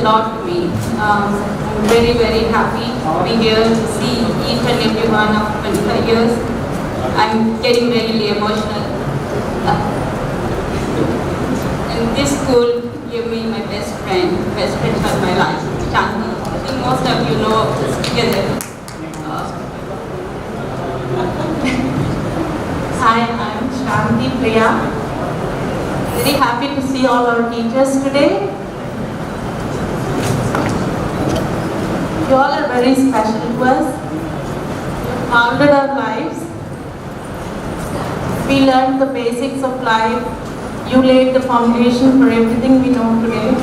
lot to me. I'm very, very happy to be here to see each and every one of 25 years. I'm getting really emotional. And this school gave me my best friend of my life, Shanti. I think most of you know of this together. Hi, I'm Shanti Priya. Very happy to see all our teachers today. You all are very special to us. You founded our lives. We learned the basics of life. You laid the foundation for everything we know today.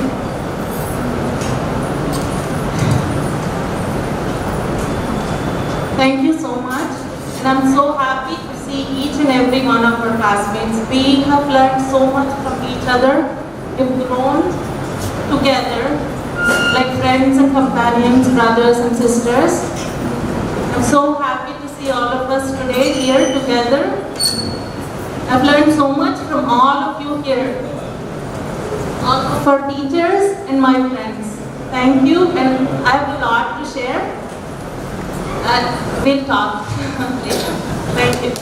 Thank you so much. And I'm so happy to see each and every one of our classmates. We have learned so much from each other. We've grown together like friends and companions, brothers and sisters. I'm so happy to see all of us today here together. I've learned so much from all of you here, all of our teachers and my friends. Thank you, and I have a lot to share. We'll talk later. Thank you.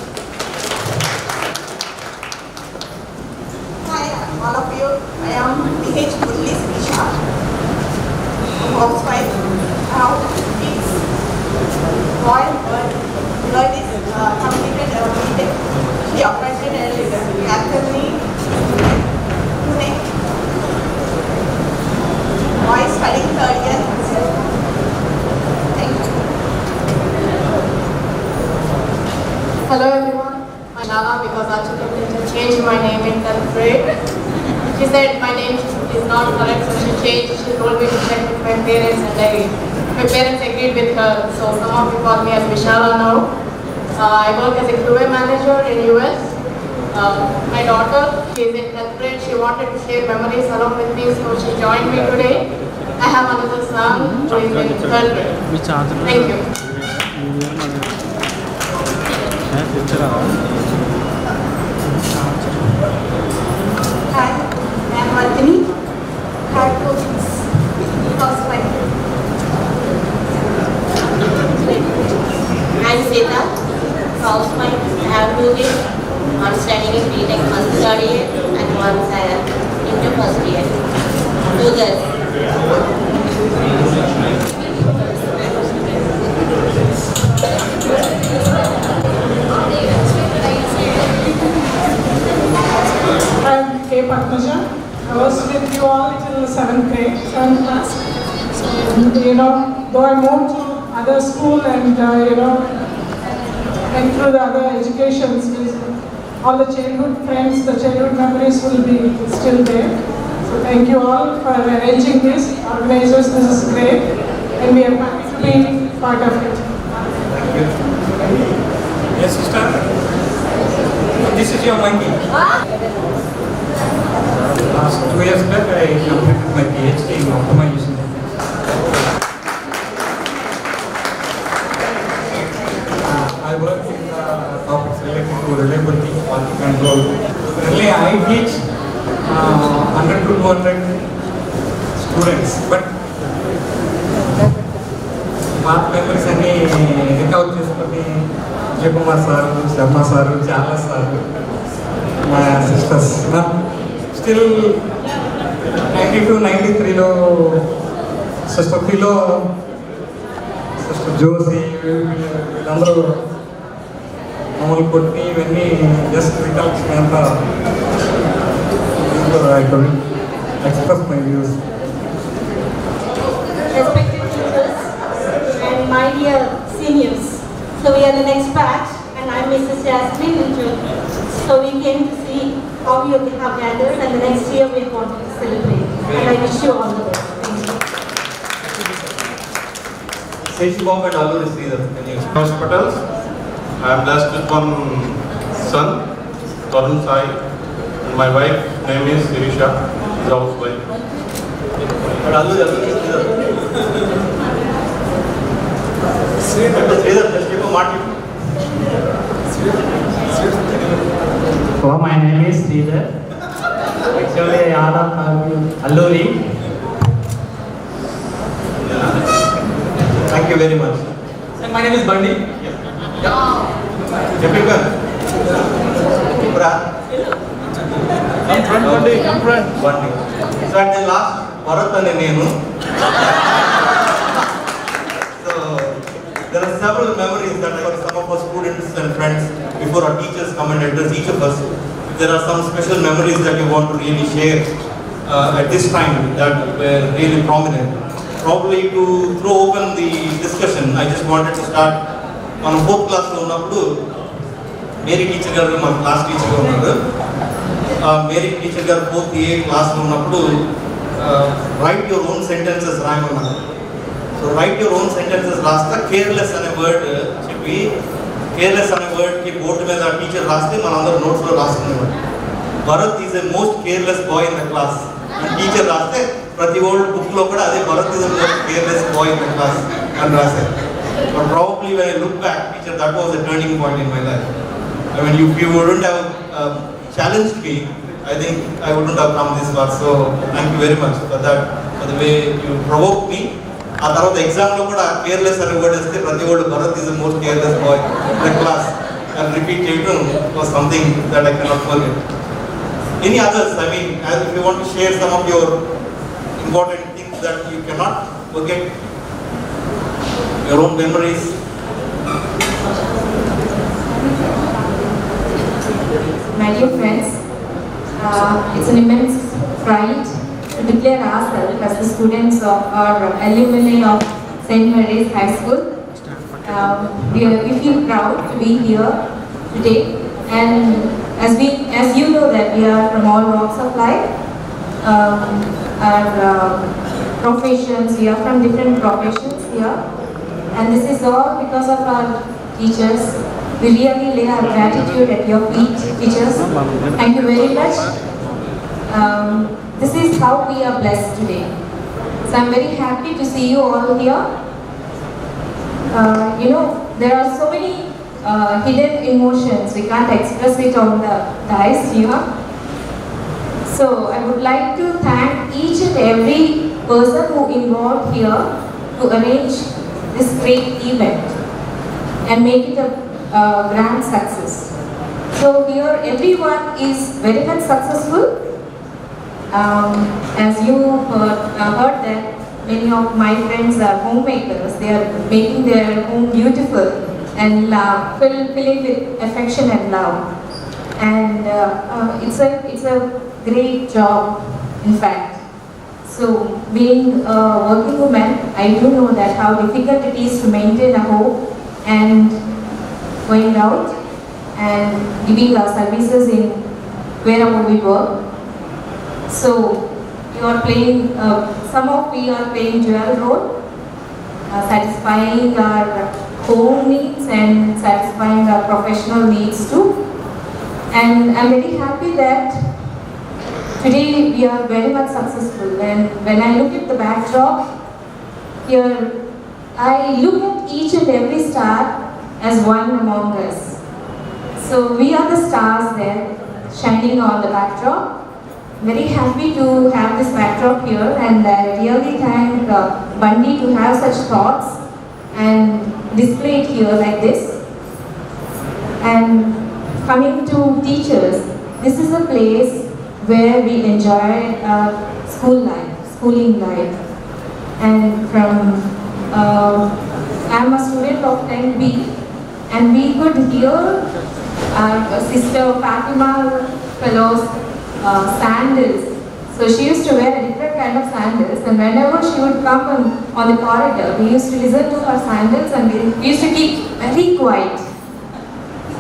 Hi, all of you. I am PH Jubilee Srisha. I'm housewife. I have kids. Boy and girl. Girl is completed BTech. She appointed as Academy. Pune. Boy is studying 3rd year. Thank you. Hello everyone, I'm Nala because Architect changed my name in 10th grade. She said my name is not correct, so she changed. She told me to check with my parents, and my parents agreed with her. So some of you call me as Vishala now. I work as a QA manager in US. My daughter, she is in 10th grade. She wanted to share memories along with me, so she joined me today. I have another son who is in 3rd grade. Thank you. Hi, I'm Vardhini. Had 2 kids. Housewife. I'm Sita, housewife. I have 2 kids. One studying in BTech first year and one into first year. 2 girls. I'm K. Padmaja. I was with you all till 7th grade, 7th class. So, though I moved to other school and, went through the other educations, all the childhood friends, the childhood memories will be still there. So thank you all for arranging this. Organizers, this is great. And we are happy to be part of it. Thank you. Yes, sister. This is your monkey. Last 2 years back, I completed my PhD in optimization. I work in topics related to reliability, quality control. Currently, I teach 100 to 200 students, but path memories any recount చేసుకొని Jubilee sir, Sharma sir, Johanna sir, my sisters. Still 92, 93 lo Sr. Philo, Sr.Joshi, వీళ్ళందరూ మమ్మల్ని కొట్టి ఇవన్నీ just recollection అంతా I could express my views. Respected teachers and my dear seniors. So we are the next batch and I'm Mrs. Jasmine. So we came to see how you have gathered and the next year we want to celebrate. And I wish you all the best. Thank you. Bomb and Alu hospitals. I am blessed with one son, Tarun Sai, and my wife name is Sirisha, is housewife. But Alu Oh, my name is Sridhar. Actually, I am Alluri. Thank you very much. And my name is Bandi. Typical. Come front, Bandi, come front. Bandi. So at the last, Bharat and Renu. So there are several memories that for some of our students and friends before our teachers come and address each of us. There are some special memories that you want to really share at this time that were really prominent. Probably to throw open the discussion, I just wanted to start on a 4th class lo unnappudu Mary teacher garu ma class teacher ga unnaru. Mary teacher garu 4th A class lo unnappudu write your own sentences raayamanaru. So write your own sentences rasta careless ane word cheppi careless ane word ki board meeda teacher raste manandaru notes lo rastunnavaru. Bharat is the most careless boy in the class and teacher raste prati old book lo kuda ade Bharat is the most careless boy in the class and raste. But probably when I look back, teacher, that was a turning point in my life. I mean, if you wouldn't have challenged me, I think I wouldn't have come this far. So thank you very much for that, for the way you provoked me. ఆ తర్వాత ఎగ్జామ్లో కూడా careless అనే word వస్తే ప్రతి ఒళ్ళు Bharat is the most careless boy in the class and repeat చేయడం was something that I cannot forget. Any others, I mean if you want to share some of your important things that you cannot forget, your own memories. My dear friends, it's an immense pride to declare ourselves as the students of our alumni of St. Mary's High School. We feel proud to be here today, and as you know that we are from all walks of life, our professions, we are from different professions here. And this is all because of our teachers. We really lay our gratitude at your feet, teachers. Thank you very much. This is how we are blessed today. So I'm very happy to see you all here. There are so many hidden emotions. We can't express it on the dais here. So I would like to thank each and every person who involved here to arrange this great event and make it a grand success. So here everyone is very much successful. As you heard that many of my friends are homemakers. They are making their home beautiful and filling with affection and love. And it's a great job, in fact. So, being a working woman, I do know that how difficult it is to maintain a home and going out and giving our services in wherever we work. So, you are playing, some of we are playing dual role, satisfying our home needs and satisfying our professional needs too. And I'm very happy that today we are very much successful, and when I look at the backdrop here, I look at each and every star as one among us. So we are the stars there shining on the backdrop. Very happy to have this backdrop here, and I really thank Bandi to have such thoughts and display it here like this. And coming to teachers, this is a place where we enjoy our schooling life. And from, I'm a student of 10B, and we could hear our sister Fatima Philo's sandals. So she used to wear a different kind of sandals, and whenever she would come on the corridor, we used to listen to her sandals, and we used to keep very quiet.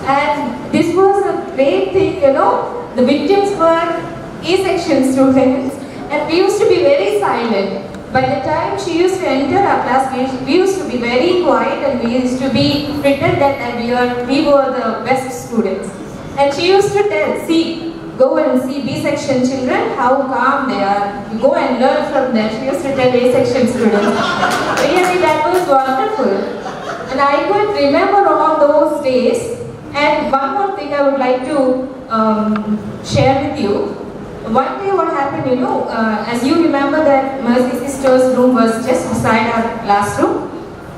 And this was a great thing, the victims were A-section students, and we used to be very silent. By the time she used to enter our class, we used to be very quiet, and we used to be pretend that we were the best students. And she used to tell, go and see B-section children, how calm they are. You go and learn from them. She used to tell A-section students. Really, that was wonderful. And I could remember all those days. And one more thing I would like to share with you. one day what happened, as you remember that Mercy Sister's room was just beside our classroom.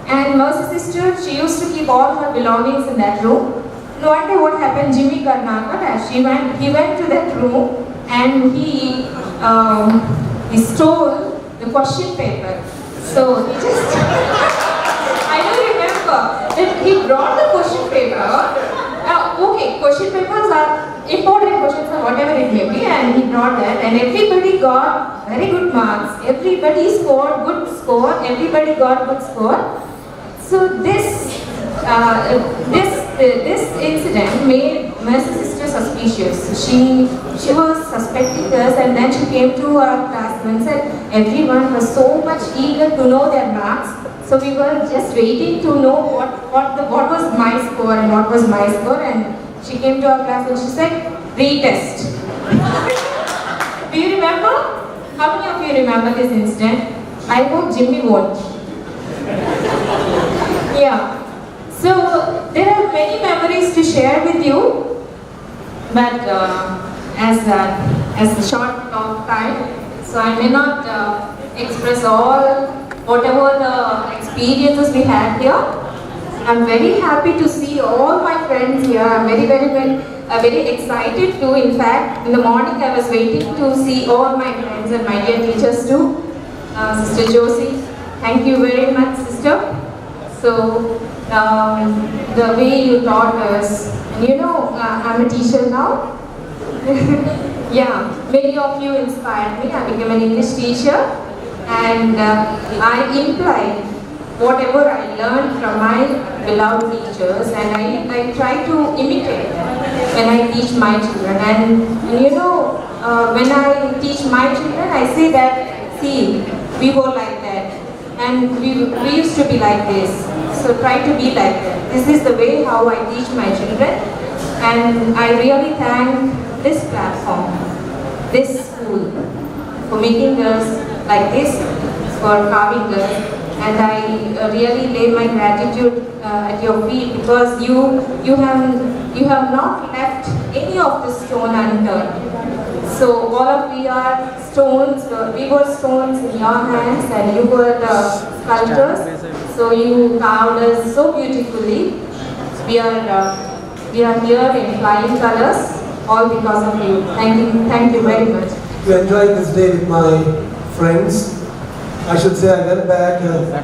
And Mercy Sister, she used to keep all her belongings in that room. And one day what happened, Jimmy Karnakar, he went to that room and he stole the question paper. So he just, I don't remember, that he brought the question paper. Okay, question papers are important questions or whatever it may be, and he brought that, and everybody got very good marks. Everybody scored good score. Everybody got good score. So this incident made Mercy Sister suspicious. She was suspecting us, and then she came to our class and said everyone was so much eager to know their marks. So we were just waiting to know what was my score and what was my score, and she came to our class and she said, retest. Do you remember? How many of you remember this incident? I hope Jimmy won't. Yeah. So there are many memories to share with you, but as a short of time, so I may not express all whatever the experiences we had here. I'm very happy to see all my friends here. I'm very excited too. In fact, in the morning I was waiting to see all my friends and my dear teachers too. Sister Joshi, thank you very much, sister. So the way you taught us, and I'm a teacher now. Yeah, many of you inspired me. I became an English teacher. And I imply whatever I learned from my beloved teachers, and I try to imitate when I teach my children. And when I teach my children, I say that, see, we were like that, and we used to be like this. So try to be like that. This is the way how I teach my children, and I really thank this platform, this school, for making us like this, for carving us, and I really lay my gratitude at your feet, because you have not left any of the stone unturned. So all of we are stones. We were stones in your hands, and you were the sculptors. So you carved us so beautifully. We are here in flying colors, all because of you. Thank you very much. To enjoy this day with my friends. I should say I went back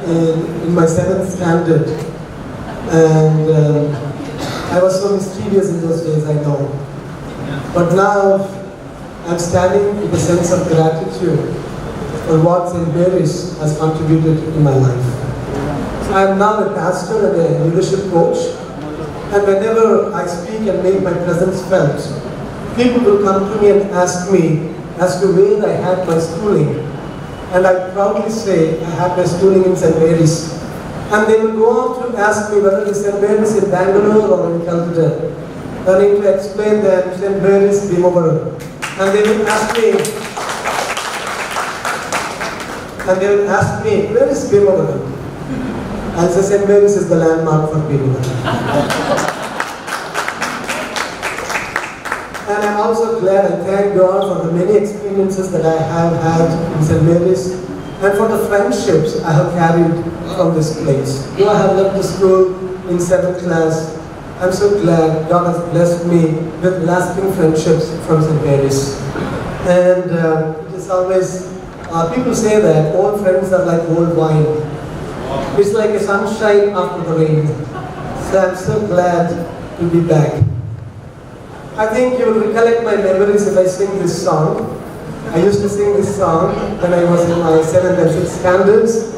in my 7th standard, and I was so mischievous in those days, I know. But now I'm standing with a sense of gratitude for what St. Mary's has contributed in my life. I am now a pastor and a leadership coach, and whenever I speak and make my presence felt, people will come to me and ask me as to where I had my schooling. And I proudly say I had my schooling in St. Mary's. And they will go on to ask me whether it's St. Mary's in Bangalore or in Calcutta. I need to explain that St. Mary's Bhimavaram. And they will ask me, where is Bhimavaram? I'll say St. Mary's is the landmark for Bhimavaram. And I'm also glad and thank God for the many experiences that I have had in St. Mary's, and for the friendships I have carried from this place. Though I have left the school in 7th class, I'm so glad God has blessed me with lasting friendships from St. Mary's. And it is always, people say that old friends are like old wine. It's like a sunshine after the rain. So I'm so glad to be back. I think you will recollect my memories if I sing this song. I used to sing this song when I was in my 7th and 6th standards.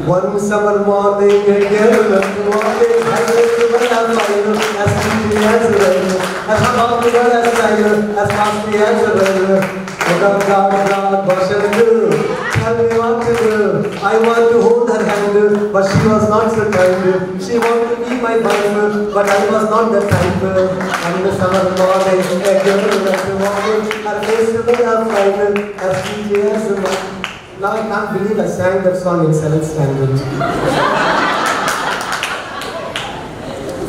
One summer morning, a girl went to walking, I went to the fire, as pretty as a rain, as about the girl as tiger, as fast as a rain. What shall I do? Tell me what to do. I want to hold her hand, but she was not so kind. She wanted to be my wife, but I was not the type. And in the summer morning, a girl went to walking, her face to the fire, as pretty as a rain. Now I can't believe I sang that song in 7th standard.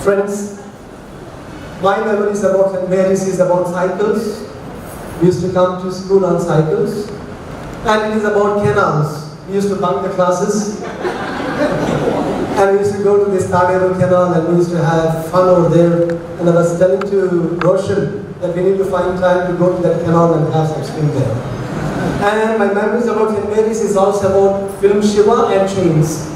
Friends, my memories about St. Mary's is about cycles, We used to come to school on cycles, and it is about canals. We used to bunk the classes, and we used to go to this Tadero canal, and we used to have fun over there. And I was telling to Roshan that we need to find time to go to that canal and have some swim there. And my memories about St. Mary's is also about film Shiva and chains.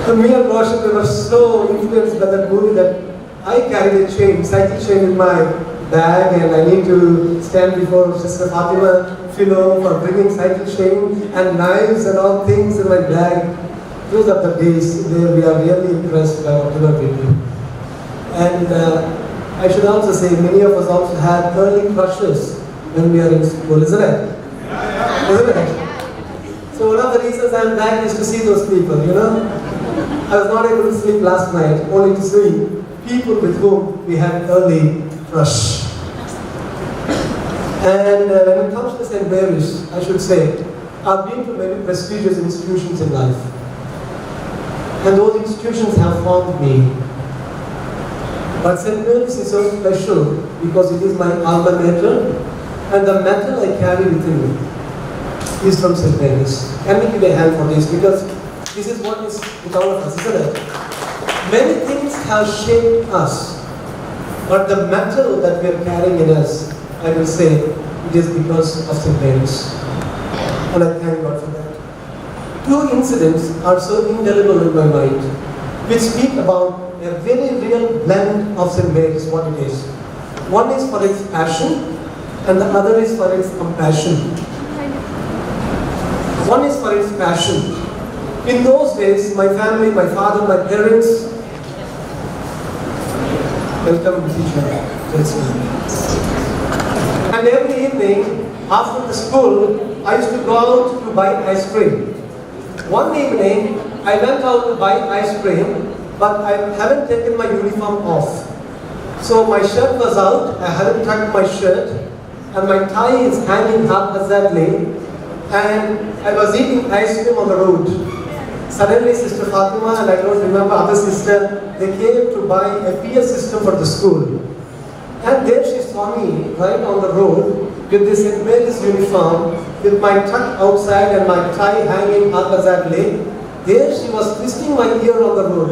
So me and Roshan, we were so influenced by that movie that I carried a chain, cycle chain in my bag, and I need to stand before Sister Fatima, Philo, for bringing cycle chain and knives and all things in my bag. Those are the days where we are really impressed by whatever we do. And I should also say, many of us also had early crushes when we are in school, isn't it? Isn't it? So one of the reasons I am back is to see those people, you know. I was not able to sleep last night, only to see people with whom we had early crush. And when it comes to St. Mary's, I should say, I've been to many prestigious institutions in life. And those institutions have formed me. But St. Mary's is so special because it is my alma mater, and the metal I carry within me is from St. Mary's. Can we give a hand for this? Because this is what is with all of us, isn't it? Many things have shaped us, but the metal that we are carrying in us, I will say, it is because of St. Mary's. And I thank God for that. Two incidents are so indelible in my mind, which speak about a very real blend of St. Mary's, what it is. One is for its passion, and the other is for its compassion. One is for its passion. In those days, my family, my father, my parents, welcome teacher. And every evening, after the school, I used to go out to buy ice cream. One evening, I went out to buy ice cream, but I haven't taken my uniform off. So my shirt was out, I hadn't tucked my shirt, and my tie is hanging haphazardly, and I was eating ice cream on the road. Suddenly Sister Fatima, and I don't remember other sister, they came to buy a PS system for the school. And there she saw me right on the road with this St. Mary's uniform, with my tuck outside and my tie hanging haphazardly. There she was twisting my ear on the road.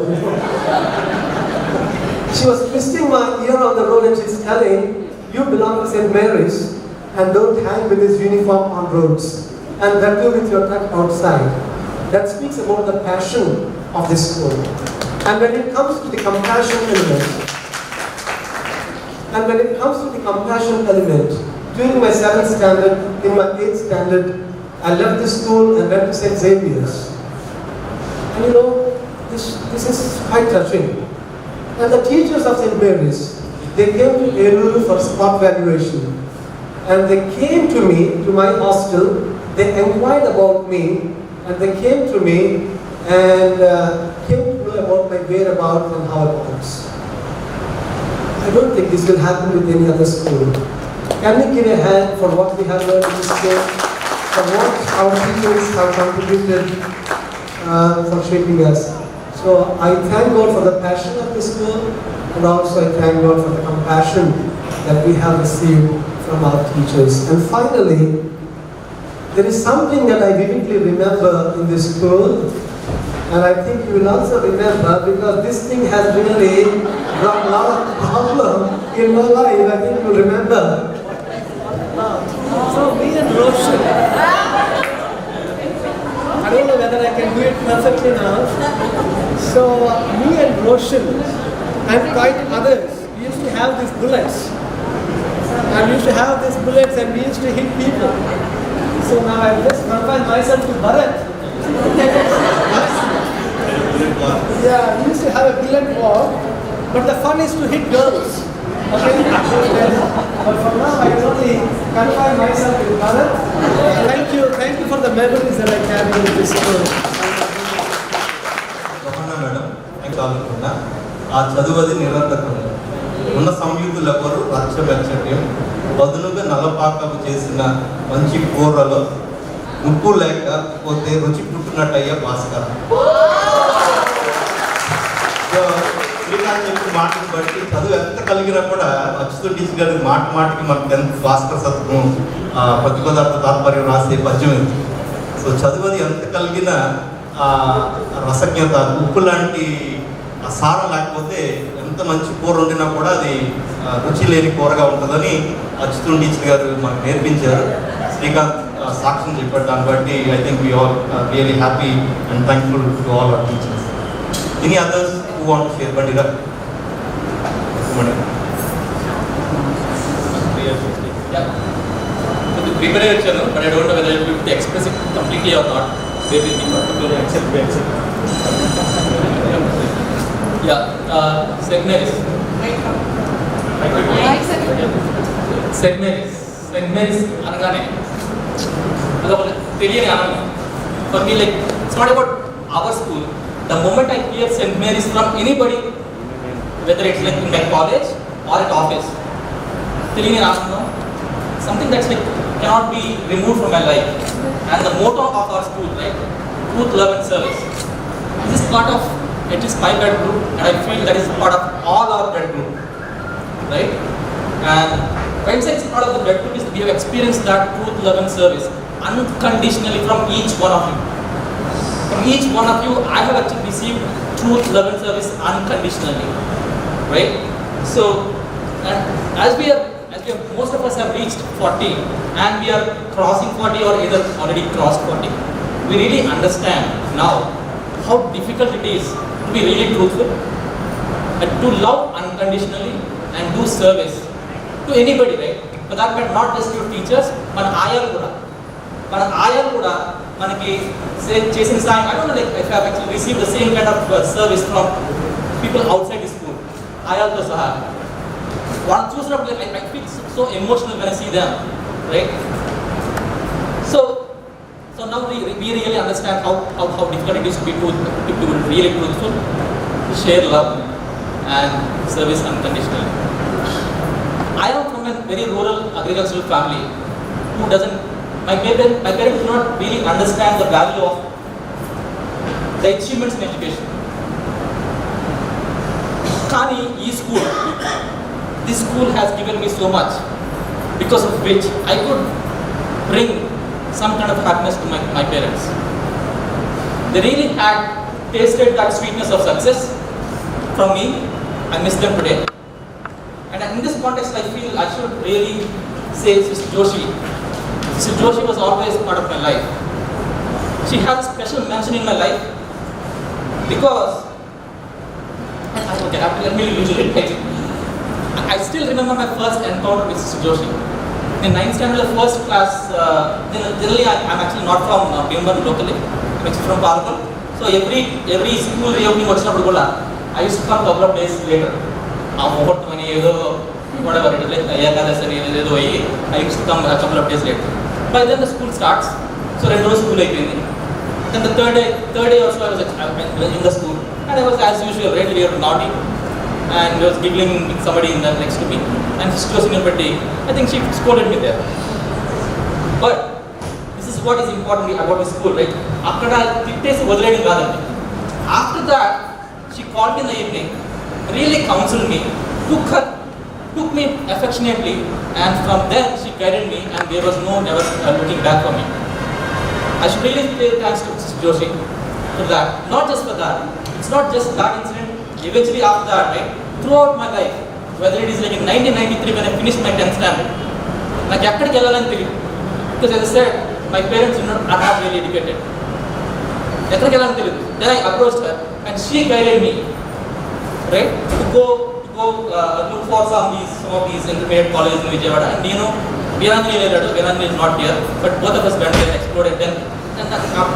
She was twisting my ear on the road and she's telling, you belong to St. Mary's and don't hang with this uniform on roads. And that too with your tuck outside. That speaks about the passion of this school. And when it comes to the compassion element, during my 7th standard, in my 8th standard, I left the school and went to St. Xavier's. And you know, this is quite touching. And the teachers of St. Mary's, they came to Renu for spot valuation. And they came to me, to my hostel, they inquired about me, and they came to me and came to know about my whereabouts and how it works. I don't think this will happen with any other school. Can we give a hand for what we have learned in this school, for what our teachers have contributed for shaping us? So I thank God for the passion of this school, and also I thank God for the compassion that we have received from our teachers. And finally, there is something that I vividly remember in this school, and I think you will also remember because this thing has really brought a lot of problems in my life. I think you will remember. So me and Roshan, I don't know whether I can do it perfectly now. So me and Roshan and quite others, we used to have these bullets. And we used to have these bullets and we used to hit people. So now I just confine myself to Bharat. Yeah, we used to have a billiard ball, but the fun is to hit girls. Okay? But for now I can only confine myself to Bharat. Thank you for the memories that I carry in this school. Johanna madam, thank you. ఆ చదువది నిరంతరం ఉన్న సంయుక్తులెవరు రక్షభక్షట్యం బదులుగా నలపాకపు చేసిన మంచి కూరలో ఉప్పు లేకపోతే రుచి పుట్టినట్టయ్యే భాస్కర్. So శ్రీకాంత్ చెప్పిన మాటను బట్టి చదువు ఎంత కలిగినా కూడా అచ్యుత టీచర్ గారి మాటికి మనకు 10th భాస్కర శతకం ప్రతిపదార్థ తాత్పర్యం రాసే పద్యం ఇది. సో చదువు అది ఎంత కలిగిన రసజ్ఞత, ఉప్పు లాంటి సారం లేకపోతే ఎంత మంచి కూర వండినా కూడా అది రుచి లేని కూరగా ఉంటుందని అచ్యుత టీచర్ గారు మనకు నేర్పించారు. శ్రీకాంత్ సాక్ష్యం చెప్పాడు. దాన్ని బట్టి I think we all really happy and thankful to all our teachers. Any others who want to share? బండిరా prepare వచ్చాను, but I don't know whether I will be able to express it completely or not. Maybe in particular accept. Yeah, St. Mary's. St. Mary's అనగానే అదొక తెలియని ఆనందం. For me, like, it's not about our school. The moment I hear St. Mary's from anybody, whether it's like in my college or at office, తెలియని ఆనందం, something that's like cannot be removed from my life. And the motto of our school, right? Truth, love and service. This is part of, it is my blood group, and I feel that is part of all our blood group, right? And when I say it's part of the blood group, is we have experienced that truth, love and service unconditionally from each one of you. From each one of you, I have actually received truth, love and service unconditionally, right? So, and as we have, most of us have reached 40 and we are crossing 40 or either already crossed 40. We really understand now how difficult it is to be really truthful and to love unconditionally and do service to anybody, right? For that matter, not just your teachers, మన ఆయాలు కూడా మనకి చేసిన సాయం. I don't know, like, if I have actually received the same kind of service from people outside the school, ఆయాలతో సహా. One చూసినప్పుడు I feel so emotional when I see them, right? So now we really understand how difficult it is to be really truthful, to share love and service unconditionally. I am from a very rural agricultural family who doesn't. My parents do not really understand the value of the achievements in education. Kani school. This school has given me so much, because of which I could bring some kind of happiness to my parents. They really had tasted that sweetness of success from me. I miss them today. And in this context, I feel I should really say Sr.Joshi. Sr.Joshi was always part of my life. She has a special mention in my life because, okay, let me usually take it. I still remember my first encounter with Sr.Joshi. In 9th standard, the first class, generally I'm actually not from Bhimavaram locally, I'm actually from Philo. So every school reopening I used to come a couple of days later. Whatever it is, like I used to come a couple of days later. By then the school starts, so Renu school again. Then the third day or so I was in the school, and I was as usual, really naughty. And I was giggling with somebody in there next to me, and she was in her birthday. I think she scolded me there. But this is what is important about the school, right? After that, she called me in the evening, really counseled me, took me affectionately, and from then she guided me, and there was never looking back for me. I should really say thanks to Sr.Joshi for that. Not just for that. It's not just that incident. Eventually after that, right, throughout my life, whether it is like in 1993 when I finished my 10th standard, because as I said, my parents are not really educated. Then I approached her and she guided me, right, to go look for some of these intermediate colleges in Vijayawada. And Virandri is not here, but both of us went there and explored it. Then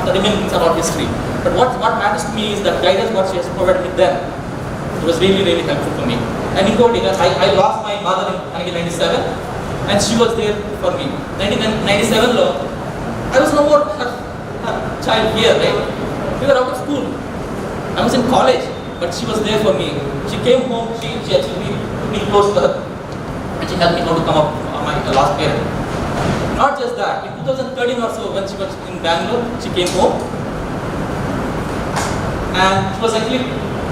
the remaining things about history. But what matters to me is the guidance what she has provided me then. It was really helpful for me. And in India, I lost my mother in 1997, and she was there for me. 1997 I was no more her child here, right? We were out of school. I was in college, but she was there for me. She came home, she actually took me close to her, and she helped me how to come up my last parent. Not just that, in 2013 or so, when she was in Bangalore, she came home, and she was actually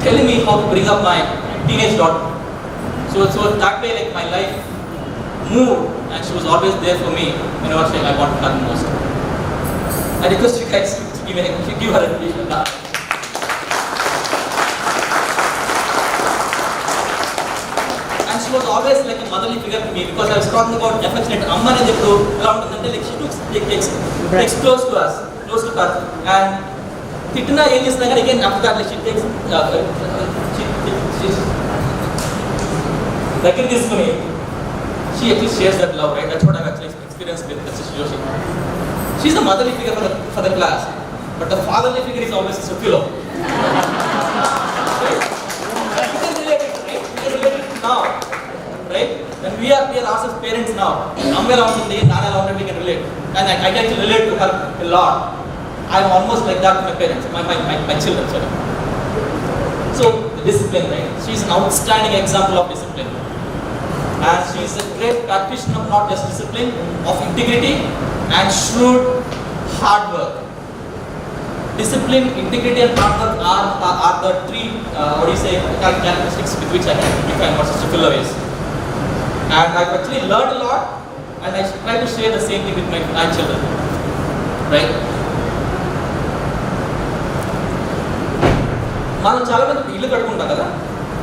telling me how to bring up my teenage daughter. So that way, like, my life moved, and she was always there for me whenever I wanted her most. I request you guys to give her a appreciation. And she was always like a motherly figure to me, because I was talking about affectionate Amma and like she takes close to us, close to her, and Titina ages again after that, like she takes like in this for me. She actually shares that love, right? That's what I've actually experienced with Sr.Joshi. She's the motherly figure for the class, but the fatherly figure is always Mr. Philo. Now, right? When we are ourselves parents now, we can relate, and I can relate to her a lot. I'm almost like that to my parents, my children. Sorry. So the discipline, right? She's an outstanding example of discipline, and she is a great practitioner of not just discipline, of integrity and shrewd hard work. Discipline, integrity, and hard work are the three characteristics with which I can define what Mr. Philo is. And I've actually learned a lot, and I try to share the same thing with my children. Right? మనం చాలా మంది ఇల్లు కట్టుకుంటాం కదా.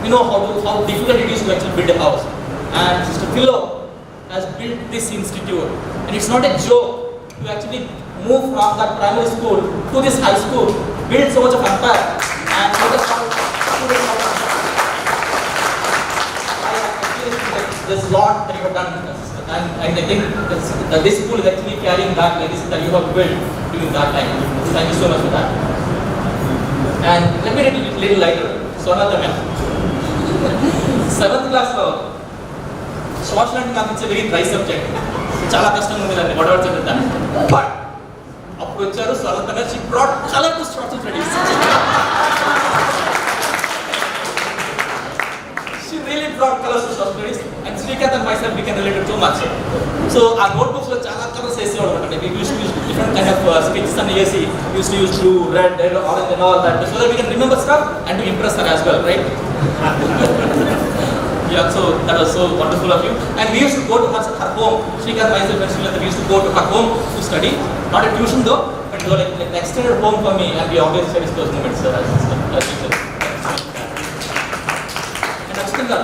We know how difficult it is to actually build a house. And Mr. Philo has built this institute, and it's not a joke to actually move from that primary school to this high school, build so much of empire, and so much of there's a lot that you have done, and I think that this school is actually carrying that legacy that you have built during that time. Thank you so much for that. And let me read a little lighter. Swarnalatha, 7th class lo social అంటే నాకు it's very dry subject, చాలా కష్టంగా ఉంది దాన్ని whatever చదువుతాను. But అప్పుడు వచ్చారు Swarnalatha గారు, she brought color to social studies. She really brought colors to social studies, and Sreekanth and myself we can relate it so much. So our notebooks లో చాలా కలర్స్ వేసేవాడు అనమాట. We used to use different kind of sketches and we used to use blue, red, yellow, orange and all that, so that we can remember stuff and to impress her as well, right? Yeah, so that was so wonderful of you. And we used to go to her home. Sreekanth, myself and Sreekanth, we used to go to her home to study. Not a tuition though, but it was like an extended home for me, and we always cherish those moments. And Achyutam,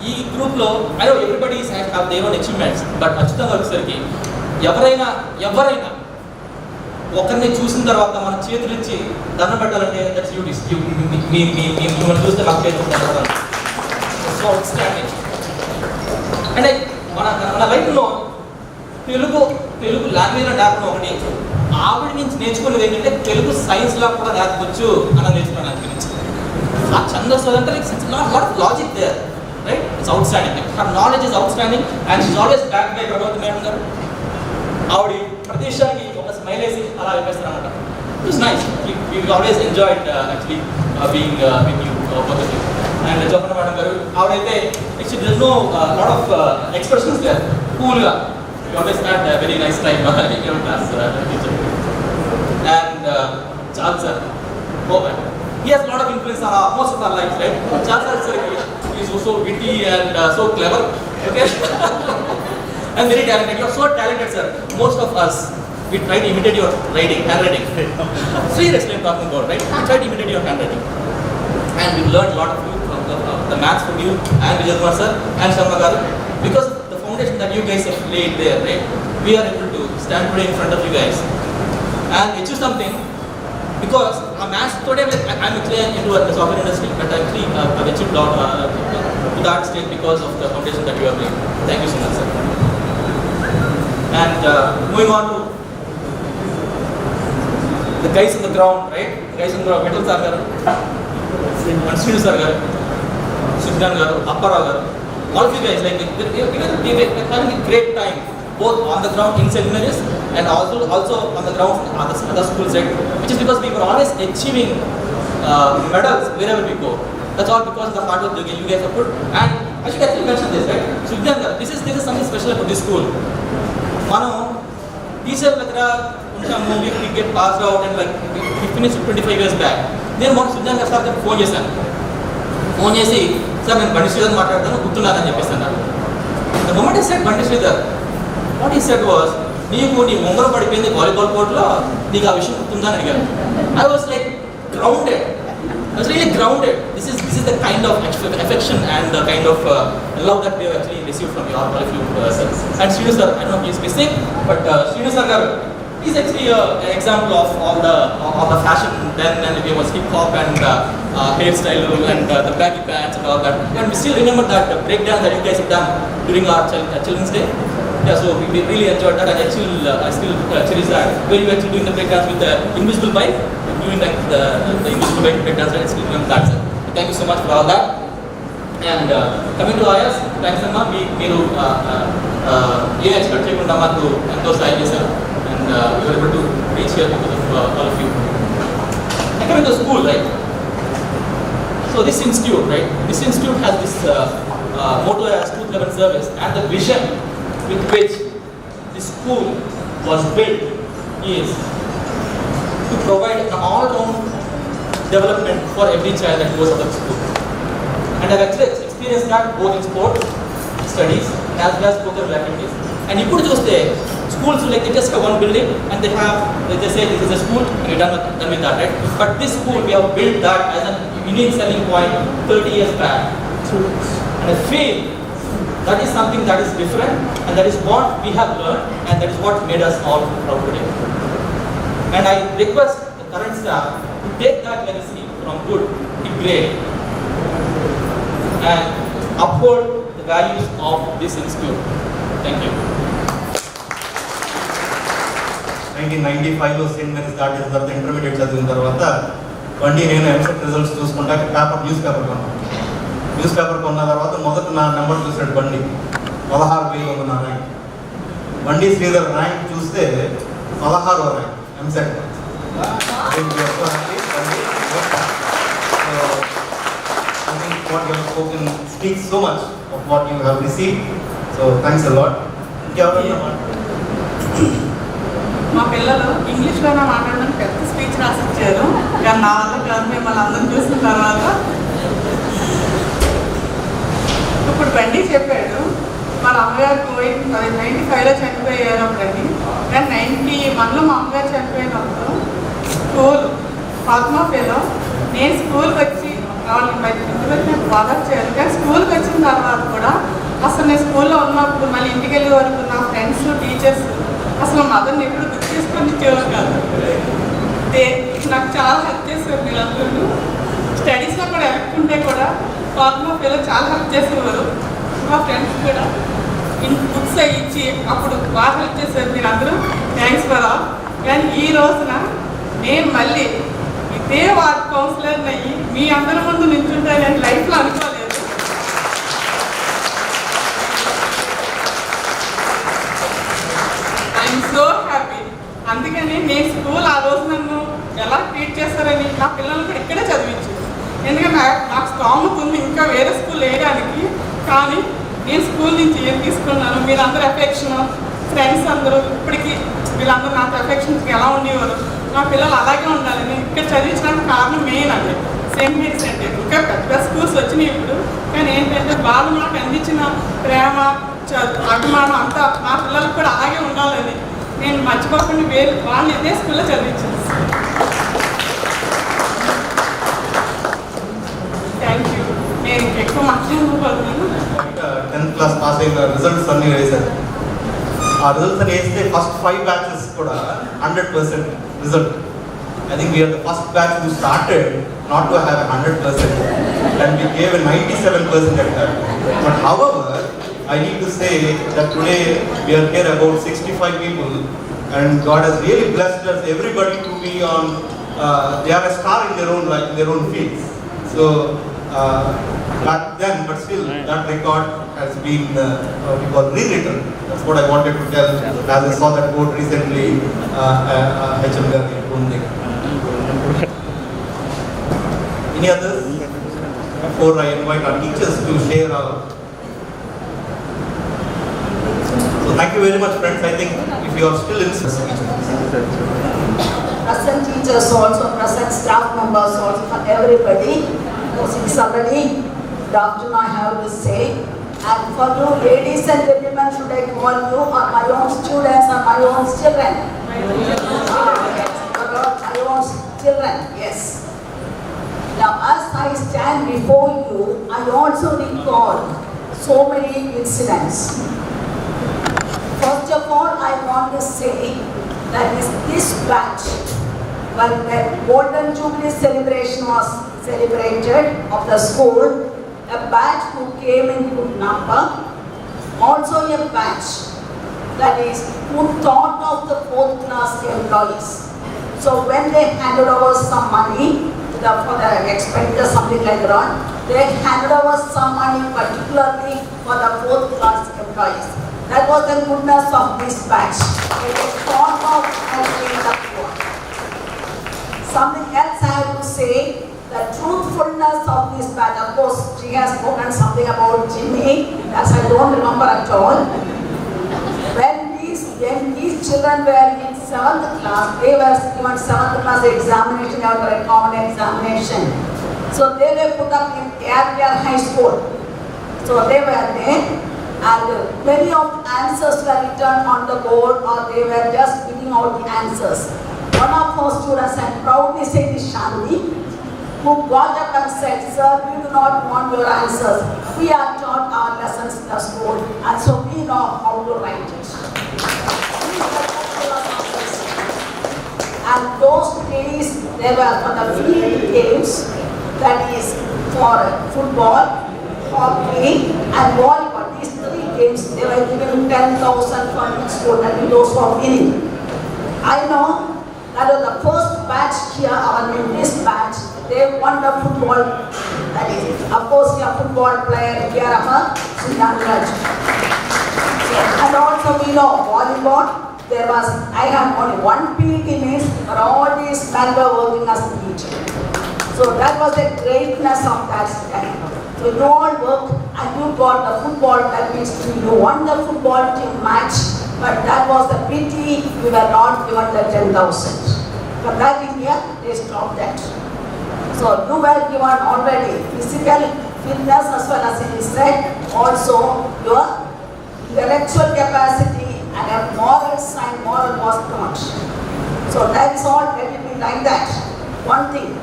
ఈ group లో I know everybody have their own achievements, but Achyutam వచ్చేసరికి ఎవరైనా ఒకరిని చూసిన తర్వాత మన చేతులు ఇచ్చి దండం పెట్టాలంటే దట్స్ యూ మిమ్మల్ని చూస్తే నాకు చేతులు దండం. So outstanding. అంటే మన లైఫ్లో తెలుగు లాంగ్వేజ్లో నేర్పడం ఒకటి, ఆవిడ నుంచి నేర్చుకునేది ఏంటంటే తెలుగు సైన్స్లో కూడా నేర్పవచ్చు అని నేర్చుకున్నాను ఆవిడ నుంచి. ఆ ఛందస్సు అంటే lot of logic there, right? It's outstanding. Her knowledge is outstanding, and she's always back by Prabhavati madam garu. ఆవిడ ప్రదేశానికి ఒక స్మైల్ వేసి అలా చెప్పేస్తారు అనమాట. It's nice. We always enjoyed actually being with you both of you. And Johanna madam garu, avadaiతే actually there's no lot of expressions there. Cool ga we always had a very nice time in your class teacher. And Charles sir, he has a lot of influence on most of our lives, right? Charles sir is also witty and so clever, okay? And very talented. You are so talented, sir. Most of us, we try to imitate your handwriting. Seriously I'm talking about, right? We try to imitate your handwriting. And we learned a lot of you from the maths from you and Vijay sir and Sharma garu, because the foundation that you guys have laid there, right? We are able to stand today in front of you guys and achieve something, because our maths today, I'm actually into the software industry, but actually I've achieved to that stage because of the foundation that you have laid. Thank you so much, sir. And moving on to the guys on the ground, right? The guys on the ground, Metal sir garu, Sreenu sir garu, Sugnan garu, Appara garu, all of you guys, like we're having a great time, both on the ground in St. Mary's and also on the ground in other schools, right? Which is because we were always achieving medals wherever we go. That's all because of the hard work you guys have put. And I should actually mention this, right? Sugnan garu, this is something special about this school. Mano teacher దగ్గర ఉంటాము, we get passed out and like we finished 25 years back. నేను మొన్న Sugnan గారు sir phone చేశాను. Phone చేసి sir నేను బండి శ్రీధర్ మాట్లాడతాను గుర్తున్నానని చెప్పేసి అన్నారు. ద మొమెంట్ ఐ సెడ్ బండి శ్రీధర్, వాట్ ఈ సెడ్ వాస్, నీకు నీ ఉంగరం పడిపోయింది వాలీబాల్ కోర్టులో, నీకు ఆ విషయం గుర్తుందని అడిగారు. I was like grounded. I was really grounded. This is the kind of affection and the kind of love that we have actually received from all of you, sir. And Srinu sir, I don't know if he is missing, but Srinu sir is actually an example of all the fashion then, and it was hip hop and hairstyle and the baggy pants and all that. And we still remember that breakdown that you guys have done during our Children's Day. Yeah, so we really enjoyed that, and I still cherish that. Where you actually doing the breakdance with the invisible bike, doing like the invisible bike breakdance, and I still remember that, sir. Thank you so much for all that. And coming to IS, thanks Amma, మీరు ఏం expect చేయకుండా మాకు ఎంతో సాయం చేశారు, and we were able to reach here because of all of you. And coming to school, right? So this institute has this motto as truth, love and service, and the vision with which the school was built is to provide an all-round development for every child that goes out of school. And I've actually experienced that both in sports, studies, and as well as curricular activities. And you could just say, schools like they just have one building and they say this is a school and you're done with that, right? But this school, we have built that as a unique selling point 30 years back. And I feel that is something that is different, and that is what we have learned, and that is what made us all proud today. And I request the current staff to take that legacy from good to great and uphold the values of this institute. Thank you. 1995 లో Saint Mary's start చేసిన తర్వాత intermediate చదివిన తర్వాత బండి నేను EAMCET results చూసుకుంటా news paper కొన్నాను. News paper కొన్న తర్వాత మొదట నా నెంబర్ చూసాడు బండి, 16,000 ఉంది నా ర్యాంక్. బండి శ్రీధర్ ర్యాంక్ చూస్తే 16వ rank EAMCET. What you have spoken speaks so much of what you have received. So thanks a lot. మా పిల్లలు ఇంగ్లీష్లోనే మాట్లాడడానికి పెద్ద స్పీచ్ రాసిచ్చారు, కానీ నా వల్ల కాదు. మిమ్మల్ని అందరం చూసిన తర్వాత ఇప్పుడు బండి చెప్పాడు వాళ్ళ అమ్మగారు కోవిడ్ 95లో చనిపోయారు అప్పుడని. కానీ 91లో మా అమ్మగారు చనిపోయినప్పుడు స్కూల్ ఫిలో నేను స్కూల్కి వచ్చి వాళ్ళని ఇంటికి వచ్చి నాకు బాగా వచ్చారు. కానీ స్కూల్కి వచ్చిన తర్వాత కూడా అసలు నేను స్కూల్లో ఉన్నప్పుడు మళ్ళీ ఇంటికి వెళ్ళే వరకు నా ఫ్రెండ్స్ టీచర్స్ అసలు మదర్ని ఎప్పుడు గుర్తు చేసుకొని ఇచ్చేవారు కాదు. నాకు చాలా హెల్ప్ చేసేవారు వీళ్ళందరూ. స్టడీస్లో కూడా ఎలక్కుంటే కూడా ఫిలో చాలా హెల్ప్ చేసేవారు. మా ఫ్రెండ్స్ కూడా బుక్స్ ఇచ్చి అప్పుడు బాగా హెల్ప్ చేశారు. మీరందరూ థ్యాంక్స్ ఫర్ ఆల్. కానీ ఈ రోజున నేను మళ్ళీ ఇదే వార్డ్ కౌన్సిలర్ని అయ్యి మీ అందరి ముందు నిల్చుంటే నేను లైఫ్లో అనుకోలేదు. I'm so happy. అందుకని నేను స్కూల్ ఆ రోజు నన్ను ఎలా ట్రీట్ చేస్తారని నా పిల్లలు కూడా ఇక్కడే చదివించు. ఎందుకంటే నాకు స్తోమత ఉంది ఇంకా వేరే స్కూల్ వేయడానికి. కానీ నేను స్కూల్ నుంచి ఏం తీసుకున్నాను, మీరందరూ ఎఫెక్షన్ ఫ్రెండ్స్ అందరూ ఇప్పటికీ వీళ్ళందరూ నాకు ఎఫెక్షన్స్కి ఎలా ఉండేవారు, మా పిల్లలు అలాగే ఉండాలి. నేను ఇక్కడ చదివించడానికి కారణం మెయిన్ అండి సెయింట్ మేరీస్ అంటే. ఇంకా పెద్ద స్కూల్స్ వచ్చినాయి ఇప్పుడు, కానీ ఏంటంటే వాళ్ళు నాకు అందించిన ప్రేమ అభిమానం అంతా మా పిల్లలకు కూడా అలాగే ఉండాలని నేను మర్చిపోకుండా వాళ్ళు ఇదే స్కూల్లో చదివించాను. Thank you. నేను ఎక్కువ మాట్లాడకపోతున్నాను. 10th క్లాస్ పాస్ అయిన రిజల్ట్స్ అన్నీ వేశారు. ఆ రిజల్ట్స్ అని వేస్తే ఫస్ట్ 5 బ్యాచెస్ కూడా 100% result. I think we are the first batch who started not to have 100%, and we gave a 97% at that. But however, I need to say that today we are here about 65 people, and God has really blessed us, everybody to be on, they are a star in their own life, in their own fields. So back then, but still that record has been rewritten. That's what I wanted to tell, as I saw that quote recently, HM Gandhi. Any others? Before I invite our teachers to share our... So thank you very much, friends. I think if you are still in present teachers also, present staff members also, for everybody who's in Jubilee, Good afternoon, I have to say. And for you, ladies and gentlemen, should I call you or my own students or my own children? My own children, yes. Now, as I stand before you, I also recall so many incidents. First of all, I want to say that this batch, when the Golden Jubilee celebration was celebrated of the school, a batch who came in good number, also a batch that is who thought of the 4th class employees. So when they handed over some money for the expenditure, something like that, they handed over some money particularly for the 4th class employees. That was the goodness of this batch. They thought of helping the poor. Something else I have to say. The truthfulness of this batch, of course, she has spoken something about Jimmy, as I don't remember at all. When these children were in 7th class, they were given 7th class examination, or a common examination. So they were put up in Air High School. So they were there, and many of the answers were written on the board, or they were just giving out the answers. One of our students, and proudly say this, Shanti, who got up and said, "Sir, we do not want your answers. We are taught our lessons in the school, and so we know how to write it." And those days, they were for the field games, that is for football, hockey, and volleyball. These 3 games, they were given 10,000 for each school, and those were winning. I know that was the first batch here, in this batch, they won the football, that is, of course, a football player here, Sugnan. And also we know volleyball, I have only one PT miss, but all these men were working as a teacher. So that was the greatness of that time. So you all worked and you got the football, that means you won the football team match, but that was the pity we were not given the 10,000. But that in here, they stopped that. So you were given already physical fitness as well as it is said, also your intellectual capacity and a moral sign, moral was not. So that is all, let it be like that. One thing.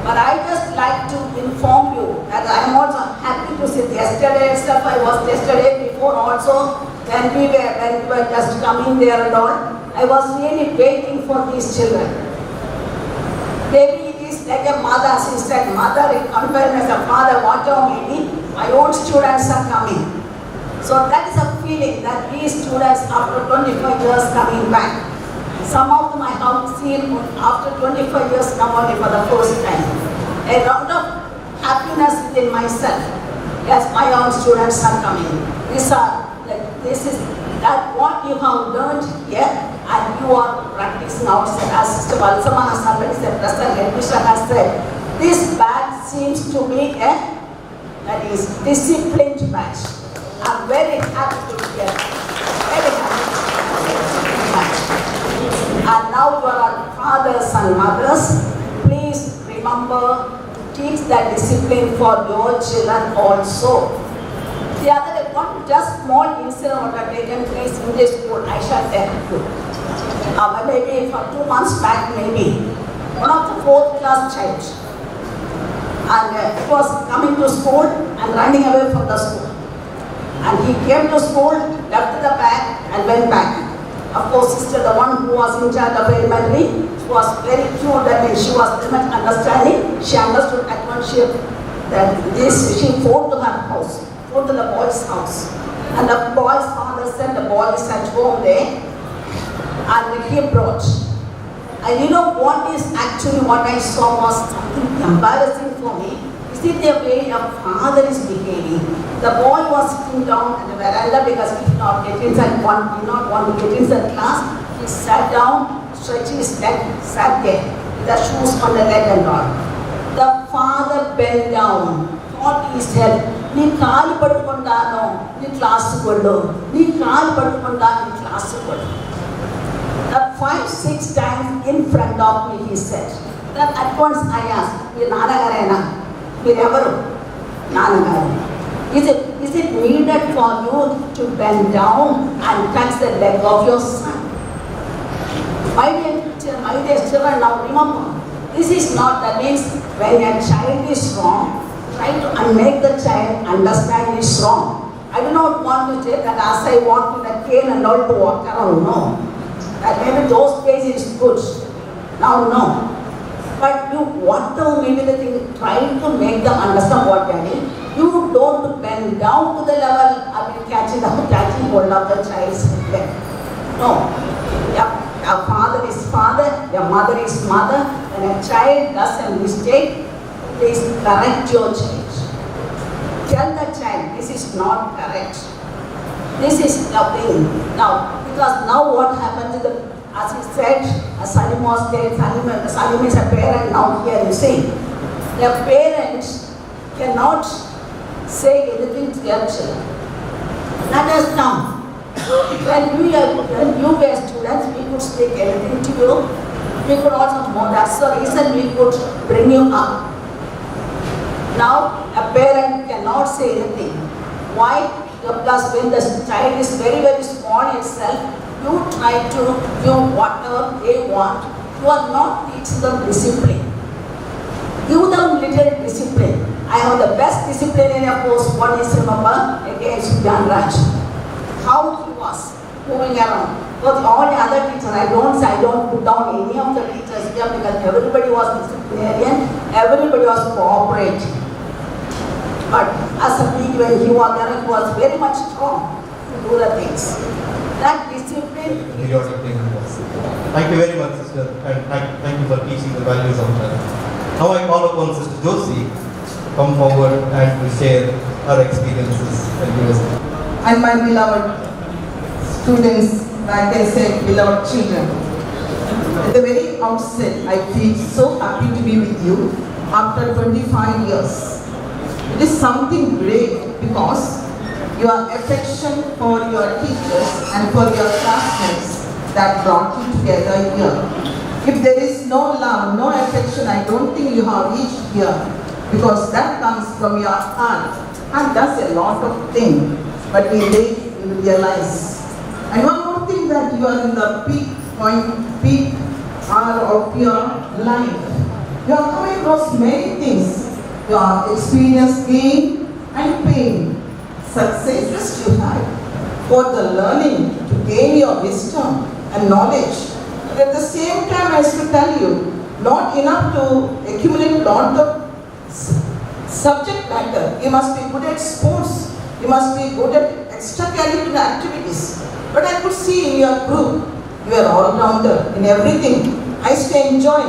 But I just like to inform you that I am also happy to see yesterday itself, I was yesterday before also, when we were just coming there and all, I was really waiting for these children. Maybe like a mother, she said, "Mother, in comparison as a father, whatever maybe, my own students are coming." So that is a feeling that these students after 25 years coming back. Some of them I have seen after 25 years come only for the first time. A lot of happiness within myself. Yes, my own students are coming. This is that what you have learned here and you are practicing outside. As Sister Valsama has already said, Pastor Lenisha has said, this batch seems to be that is disciplined batch. I'm very happy to be here. Very happy to be here. And now you are all fathers and mothers. Please remember, teach that discipline for your children also. The other one just small incident that taken place in this school, I shall tell you. Maybe for 2 months back, maybe one of the 4th class child, and it was coming to school and running away from the school. And he came to school, left the bag, and went back. Of course, sister, the one who was in charge of elementary, was very cute. That means she was very much understanding. She understood at once that she phoned to her house. To the boy's house, and the boy's father said the boy is at home there, and he brought. And you know what is actually what I saw was something embarrassing for me. Is it the way a father is behaving? The boy was sitting down at the veranda because he did not get inside did not want to get inside class. He sat down, stretched his leg, sat there with the shoes on the leg and all. The father bent down, thought he said, "Nee kaal padukondano, nee class koddu. Nee kaal padukondano, nee class koddu." That 5-6 times in front of me, he said. That at once I asked, "Veer nanagarena, veer evaru?" Is it needed for you to bend down and touch the leg of your son? My dear children, now remember, this is not, that means when a child is wrong, try to make the child understand is wrong. I do not want to say that as I walk in the cane and all to walk around, no. That maybe those days is good. Now, no. But you want to maybe the thing, trying to make them understand what they need. You don't bend down to the level of catching hold of the child's leg. No. Your father is father, your mother is mother. When a child does a mistake, please correct your child. Tell the child, this is not correct. This is nothing. Now, because now what happens is that, as he said, as Salim was there, Salim is a parent now here, you see. The parents cannot say anything to their children. Let us come. When you were students, we could speak anything to you. We could also, that's the reason we could bring you up. Now, a parent cannot say anything. Why? Because when the child is very, very small itself, you try to do whatever they want. You are not teaching them discipline. Give them little discipline. I have the best disciplinarian post, what is remember, against Sugnan. How he was moving around. But all the other teachers, I don't put down any of the teachers here because everybody was disciplinarian, everybody was cooperating. But as a big, when he was there, he was very much strong to do the things. That discipline. Thank you very much, sister, and thank you for teaching the values of life. Now I call upon Sister Joshi to come forward and to share her experiences and give us. And my beloved students, like I said, beloved children. At the very outset, I feel so happy to be with you after 25 years. It is something great because your affection for your teachers and for your classmates that brought you together here. If there is no love, no affection, I don't think you have reached here because that comes from your heart. Heart does a lot of things, but we realize. And one more thing, that you are in the peak hour of your life. You are coming across many things. You have experienced gain and pain, successes you had for the learning to gain your wisdom and knowledge. But at the same time, I should tell you, not enough to accumulate lot of subject matter. You must be good at sports. You must be good at extracurricular activities. But I could see in your group, you are all-rounder in everything. I used to enjoy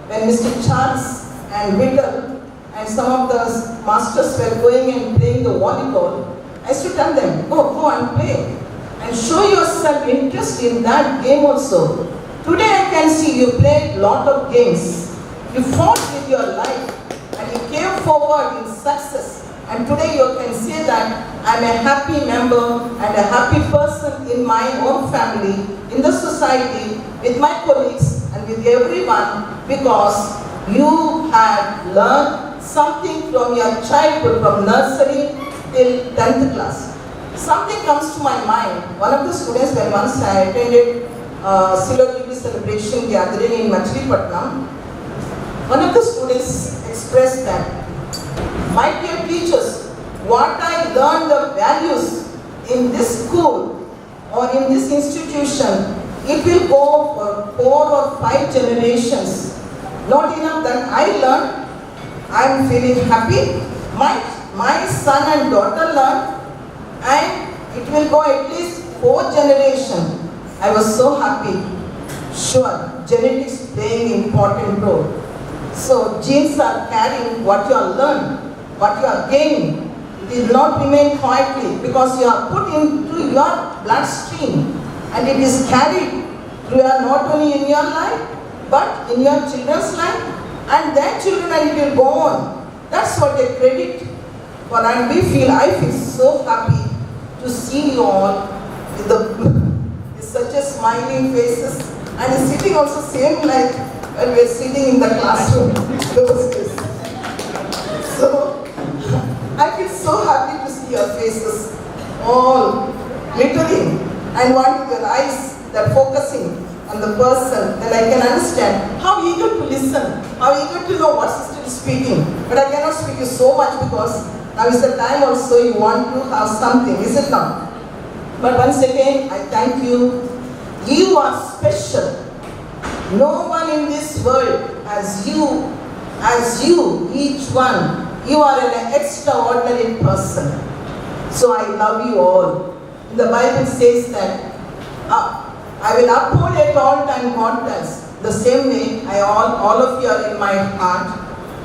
when Mr. Charles and Whittle and some of the masters were going and playing the volleyball. I used to tell them, go and play. And show yourself interest in that game also. Today I can see you played a lot of games. You fought with your life and you came forward in success. And today you can say that I'm a happy member and a happy person in my own family, in the society, with my colleagues and with everyone, because you had learned something from your childhood, from nursery till 10th class. Something comes to my mind. One of the students, when once I attended Jubilee celebration gathering in Machilipatnam, one of the students expressed that, my dear teachers, what I learned the values in this school or in this institution, it will go for 4 or 5 generations. Not enough that I learned, I am feeling happy. My son and daughter learned, and it will go at least 4 generations. I was so happy. Sure, genetics playing important role. So genes are carrying what you have learned, what you have gained. It will not remain quietly because you are put into your bloodstream, and it is carried through not only in your life but in your children's life and their children, and it will go on. That's what they credit for, and I feel so happy to see you all with such a smiling faces, and sitting also same like when we are sitting in the classroom those days. So I faces, all glittering, and wanting their eyes that focusing on the person, then I can understand how eager to listen, how eager to know what sister is speaking. But I cannot speak you so much because now is the time also you want to have something, is it not? But once again, I thank you. You are special. No one in this world as you, each one. You are an extraordinary person. So I love you all. The Bible says that I will uphold at all time confidence. The same way, all of you are in my heart.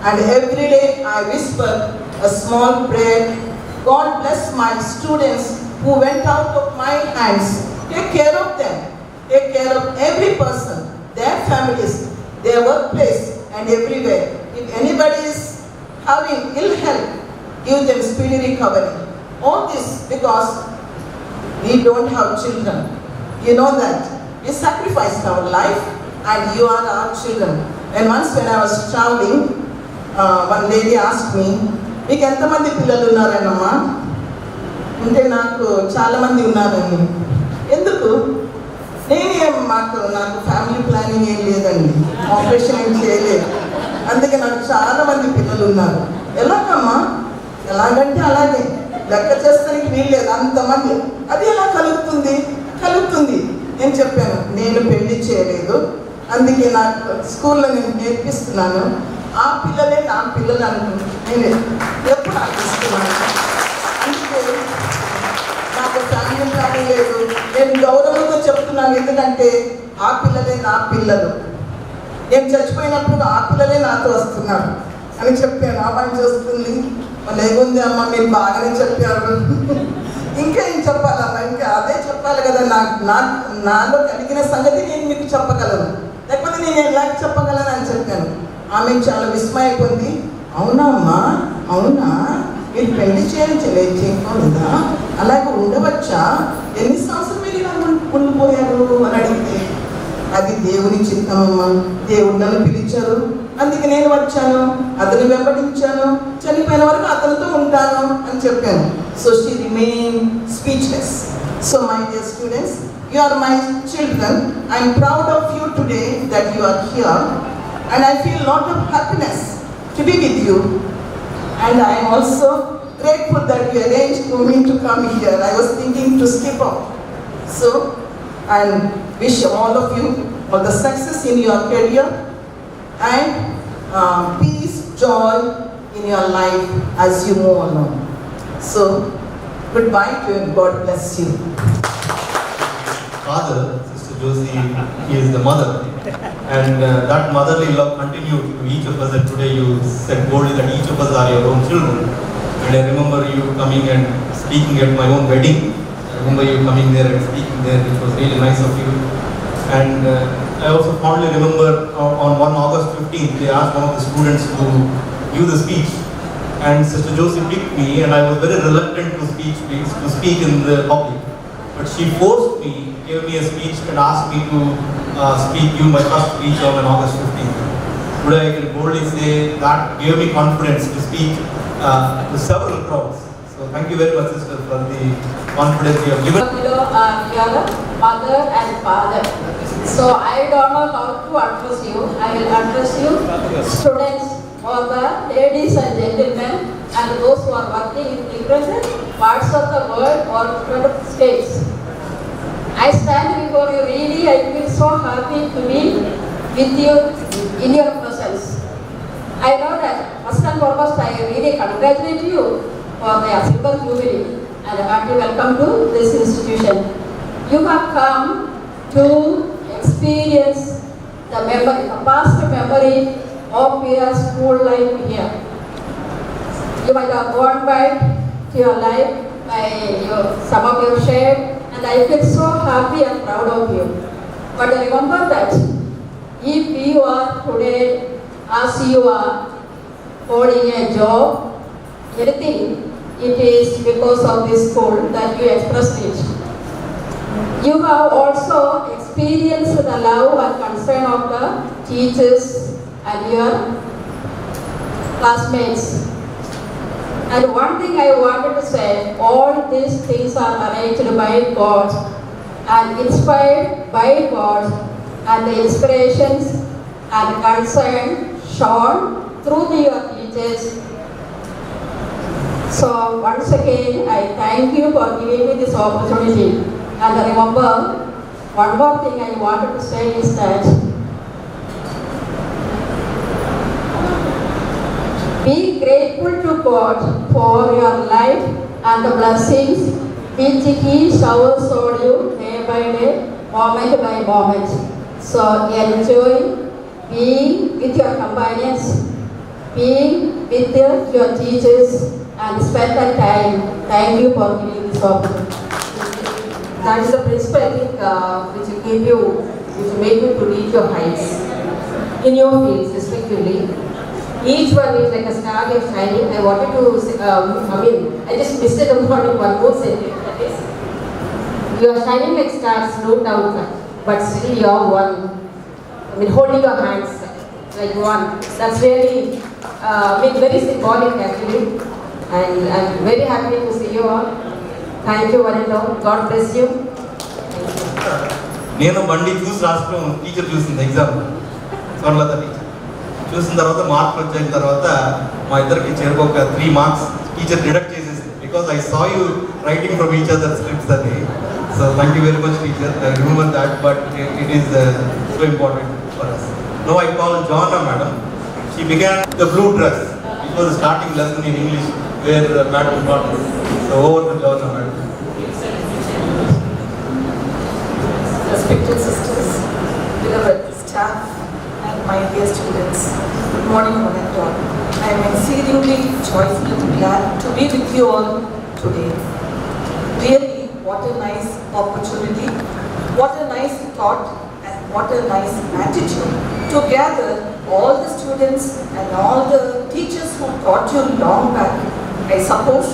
And every day I whisper a small prayer. God bless my students who went out of my hands. Take care of them. Take care of every person, their families, their workplace, and everywhere. If anybody is having ill health, give them speedy recovery. All this because we don't have children. You know that. We sacrificed our life and you are our children. And once when I was traveling, one lady asked me, "Meeku enta mandi pillalu unnaranamma?" Ante naaku chaala mandi unnarani. Enduku? Naaku family planning em ledandi. Operation em cheyaledu. Anduke naaku chaala mandi pillalu unnaru. Elagamma? Elagante alage. Lekka chestaniki veelledu antamandi. Adi ela కలుగుతుంది నేను చెప్పాను, నేను పెళ్లి చేయలేదు, అందుకే నాకు స్కూల్లో నేను నేర్పిస్తున్నాను, ఆ పిల్లలే నా పిల్లలు అనుకుంటున్నాను, నేను ఎప్పుడు ఆలోచిస్తున్నాను. అందుకే నాకు ఫ్యామిలీ ప్లానింగ్ లేదు, నేను గౌరవంతో చెప్తున్నాను, ఎందుకంటే ఆ పిల్లలే నా పిల్లలు, నేను చచ్చిపోయినప్పుడు ఆ పిల్లలే నాతో వస్తున్నారు అని చెప్పాను. ఆ పని చేస్తుంది, మళ్ళీ ఏముంది అమ్మ మీరు బాగానే చెప్పారు, ఇంకా ఏం చెప్పాలమ్మా, ఇంకా అదే చెప్పాలి కదా, నాలో కలిగిన సంగతి నేను మీకు చెప్పగలను, లేకపోతే నేను ఎలా చెప్పగలను అని చెప్పాను. ఆమె చాలా విస్మయపోయింది. అవునా అమ్మా, అవునా మీరు పెళ్లి చేయకూడదా, అలాగే ఉండవచ్చా, ఎన్ని సంవత్సరాలు మీరు ఇలా ఉండిపోయారు అని అడిగితే, అది దేవుని చిత్తమమ్మా, దేవుడు నన్ను పిలిచారు, అందుకే నేను వచ్చాను, అతన్ని వెంబడించాను, చనిపోయిన వరకు అతనితో ఉంటాను అని చెప్పాను. So she remained speechless. So my dear students, you are my children. I am proud of you today that you are here, and I feel a lot of happiness to be with you. And I am also grateful that you arranged for me to come here. I was thinking to skip out. So I wish all of you all the success in your career and peace, joy in your life as you move along. So, goodbye to you and God bless you. Father, Sister Joshi, he is the mother. And that motherly love continued to each of us. And today you said boldly that each of us are your own children. And I remember you coming and speaking at my own wedding. I remember you coming there and speaking there, which was really nice of you. And I also fondly remember on 1 August 15th, they asked one of the students to give the speech. And Sister Joshi picked me, and I was very reluctant to speak in the public. But she forced me, gave me a speech and asked me to give my first speech on August 15th. Today I can boldly say that gave me confidence to speak to several crowds. So thank you very much, sister, for the confidence you have given. You are a mother and father. So I don't know how to address you. I will address you, students, or the ladies and gentlemen, and those who are working in different parts of the world or different states. I stand before you really, I feel so happy to be with you in your presence. I know that first and foremost I really congratulate you for the Silver Jubilee and I want to welcome to this institution. You have come to experience the past memory of your school life here. You might have gone back to your life by some of your share, and I feel so happy and proud of you. But remember that if you are today as you are holding a job, anything, it is because of this school that you expressed it. You have also experienced the love and concern of the teachers and your classmates. And one thing I wanted to say, all these things are arranged by God and inspired by God, and the inspirations and concern shown through your teachers. So once again, I thank you for giving me this opportunity. And remember, one more thing I wanted to say is that be grateful to God for your life and the blessings which He showers on you day by day, moment by moment. So enjoy being with your companions, being with your teachers, and spend that time. Thank you for giving this opportunity. That is the principle, I think, which will give you, which will make you to reach your heights in your fields, respectively. Each one is like a star you're shining. I wanted to say, I just missed it on one more sentence. That is, you are shining like stars, no doubt, but still you are one. Holding your hands like one. That's really, very symbolic actually. And I'm very happy to see you all. Thank you, one and all. God bless you. Nenu Bandi choose rastram teacher choose in the exam. Swarnalatha teacher. Choose in the mark in the my other teacher 3 marks. Teacher deduct cases because I saw you writing from each other's scripts that day. So thank you very much, teacher. I remember that, but it is so important for us. Now I call Johanna, madam. She began the blue dress. It was a starting lesson in English where madam got it. So over to Johanna, madam. Respected sisters, beloved staff, and my dear students, good morning, one and all. I am exceedingly joyful and glad to be with you all today. Really, what a nice opportunity, what a nice thought, and what a nice attitude to gather all the students and all the teachers who taught you long back, I suppose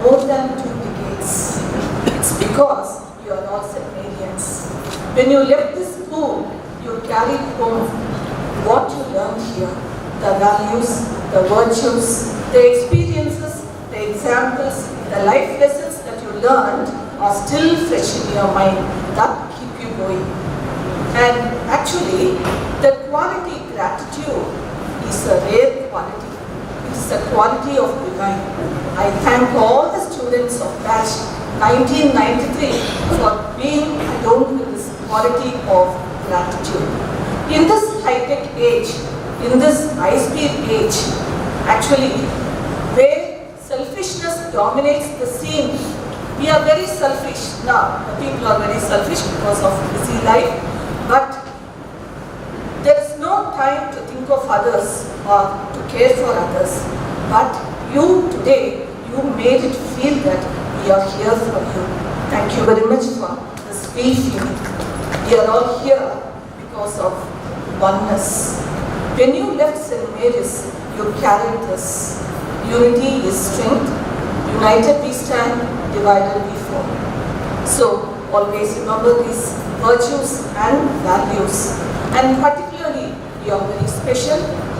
more than 2 decades. It's because you are all St.Marians. When you left this school, you carried home what you learned here, the values, the virtues, the experiences, the examples, the life lessons that you learned are still fresh in your mind, that keep you going. And actually, the quality gratitude is a rare quality. It is a quality of divine. I thank all the students of batch 1993 for being adorned with this quality of gratitude. In this high-tech age, in this high-speed age, actually, where selfishness dominates the scene, we are very selfish now. The people are very selfish because of busy life, but there is no time to think of others or to care for others. But you today, you made it feel that we are here for you. Thank you very much for this sweet feeling. We are all here because of oneness. When you left St. Mary's, you carried this. Unity is strength. United we stand, divided we fall. So always remember these virtues and values. And particularly, you are very special,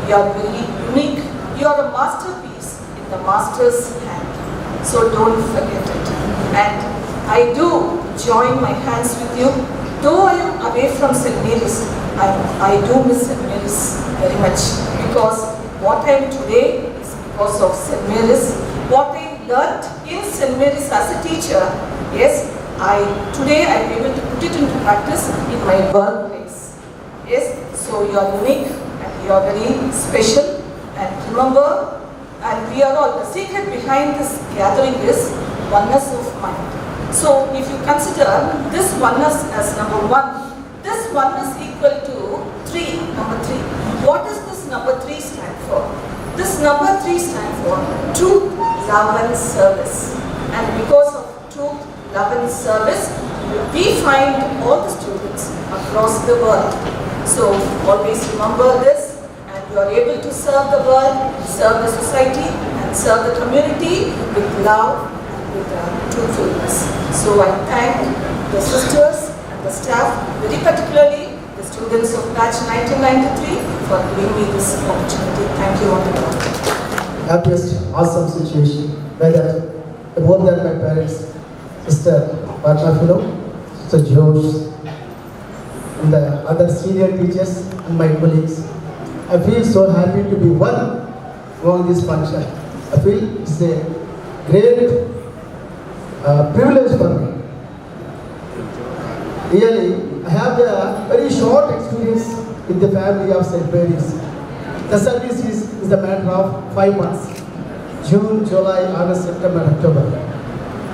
you are very unique, you are a masterpiece in the master's hand. So don't forget it. And I do join my hands with you. Though I am away from St. Mary's, I do miss St. Mary's very much, because what I am today is because of St. Mary's. What I learnt in St. Mary's as a teacher, yes, today I am able to put it into practice in my workplace. Yes, so you are unique and you are very special. And remember, and we are all, the secret behind this gathering is oneness of mind. So if you consider this oneness as number 1, this oneness equal to 3, number 3. What does this number 3 stand for? This number 3 stands for truth, love and service. And because of truth, love and service, we find all the students across the world. So always remember this, and you are able to serve the world, serve the society, and serve the community with love and with truthfulness. So I thank the sisters and the staff, very particularly the students of batch 1993 for giving me this opportunity. Thank you all. happiest, awesome situation. Whether more than my parents, Sister Philo, Sr.Joshi, and the other senior teachers and my colleagues. I feel so happy to be one among this function. I feel it's a great privilege for me. Really, I have a very short experience with the family of St. Mary's. The service is a matter of 5 months. June, July, August, September, October.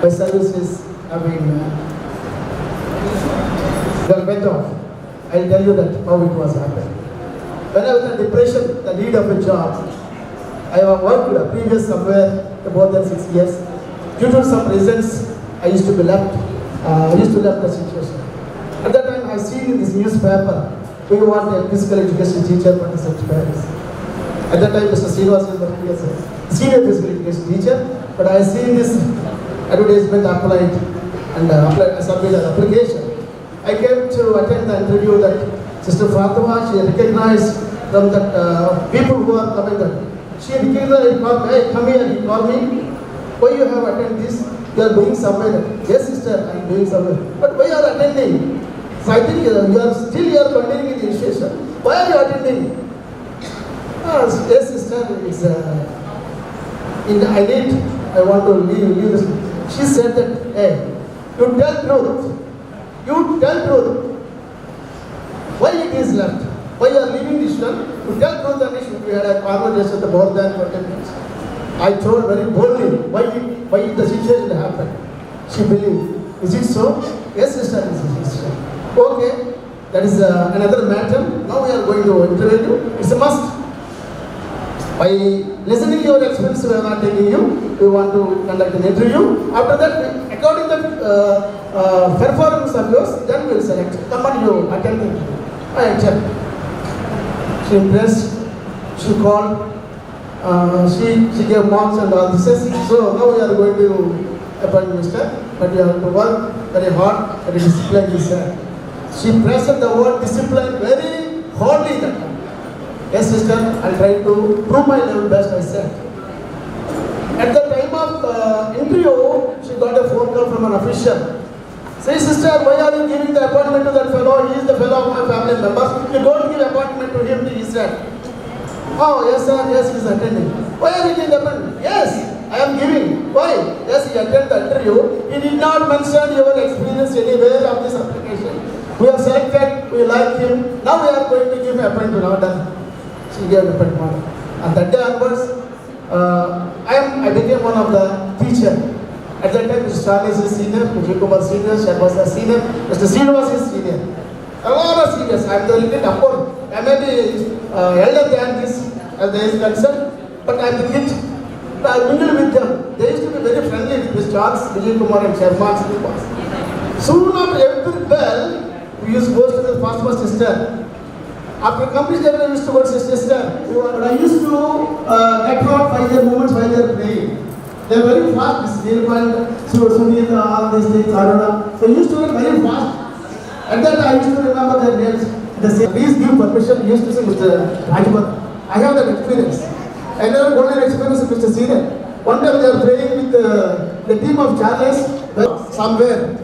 My services have been went off. I'll tell you that how it was happened. When I was in depression, the need of a job, I have worked previous somewhere more than 6 years. Due to some reasons, I used to be left. The situation. At that time, I seen in this newspaper, we want a physical education teacher for the St. Mary's. At that time, Mr. Sreekanth was working as a senior physical education teacher, but I seen this advertisement applied and submitted an application. I came to attend the interview that Sister Fatima, she recognized from the people who are coming there. She recognized, he called me, hey, come here, he called me. Why you have attended this? You are going somewhere. Yes, sister, I am going somewhere. But why you are attending? So I think you are continuing in the initiation. Why are you attending? Yes, sister, it's I want to leave this. She said that, hey, you tell truth. You tell truth. Why it is left? Why you are leaving this one? You tell truth and we had a conversation for more than 10 minutes. I told very boldly why the situation happened. She believed. Is it so? Yes, sister, it is so. Okay, that is another matter. Now we are going to interview you. It's a must. By listening to your experience, we are not taking you. We want to conduct an interview. After that, according to the performance of yours, then we will select. Come on, you attend the interview. I attend. She impressed. She called. She gave marks and all this. So now we are going to appoint Mr. But you have to work very hard and discipline is there. She pressed the word discipline very hardly that time. Yes, sister, I'll try to prove my level best, I said. At the time of interview, she got a phone call from an official. Say, sister, why are you giving the appointment to that fellow? He is the fellow of my family members. You don't give appointment to him, he said. Oh, yes, sir, yes, he is attending. Why are you giving the appointment? Yes, I am giving. Why? Yes, he attended the interview. He did not mention your experience anywhere of this application. We have selected, we like him. Now we are going to give him appointment order. She gave the appointment. And that day onwards, I became one of the teachers. At that time, Mr. Charlie is senior, Mr. Kumar senior, Sharma is senior, Mr. Srinivas is senior. A lot of seniors. I am the little upper. I may be elder than this as there is concerned, but I am the kid. I mingled with them. They used to be very friendly with Mr. Charles, Mr. Kumar and Sharma. Soon after every bell, we used to go to the pastor's sister. After completion, I used to go to sister. I used to get out by their movements while they are praying. They are very fast. They call Sunil, all these things, Aruna. So I used to get very fast. At that time, I used to remember their names. They say, please give permission. He used to say, Mr. Rajput. I have that experience. I never got an experience with Mr. Senior. One time they were praying with the team of Charles somewhere.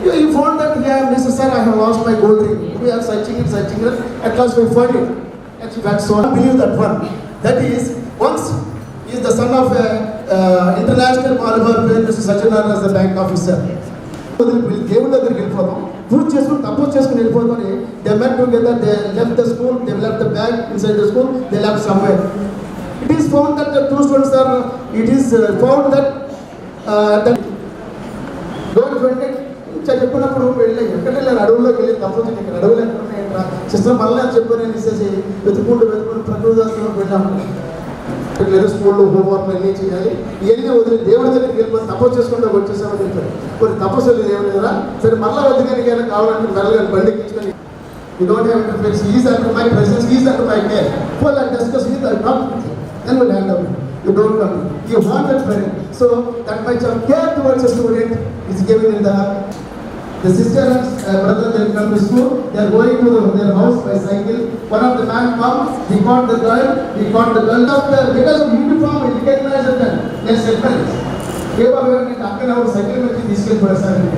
You found that, yeah, Mr. Sir, I have lost my gold ring. We are searching it. At last we found it. Actually, that's so I believe that one. That is, once he is the son of international volleyball player, Mr. Sachinara as the bank officer. They met together, they left the school, they left the bag inside the school, they left somewhere. It is found that the two students are, it is found that don't చెప్పినప్పుడు వెళ్ళి ఎక్కడ అడవుల్లోకి వెళ్ళి తప్పదు ఇక్కడ అడవులు ఎక్కడ ఉన్నాయంట సిస్టర్ మళ్ళీ చెప్పారు అనేసి వెతుకుంటూ ప్రకృతిలో వెళ్ళాము లేదు స్కూల్లో హోంవర్క్ అన్నీ చేయాలి ఇవన్నీ వదిలి దేవుడి దగ్గరికి వెళ్ళిపోయి తపస్సు చేసుకుంటూ వచ్చేసామని చెప్పారు కొన్ని తపస్సు లేదు ఏమి లేదా సరే మళ్ళీ వద్దగానికైనా కావాలంటే మెల్లగాని బండి ఎక్కించుకొని you don't have interference is under my presence is under my care full and discuss with I talk with then will hand over you don't come you want that parent so that much of care towards a student is given in the The sister and brother, they come to school, they are going to their house by cycle. One of the man comes, he caught the girl, because of uniform, he recognized them. They said, cycle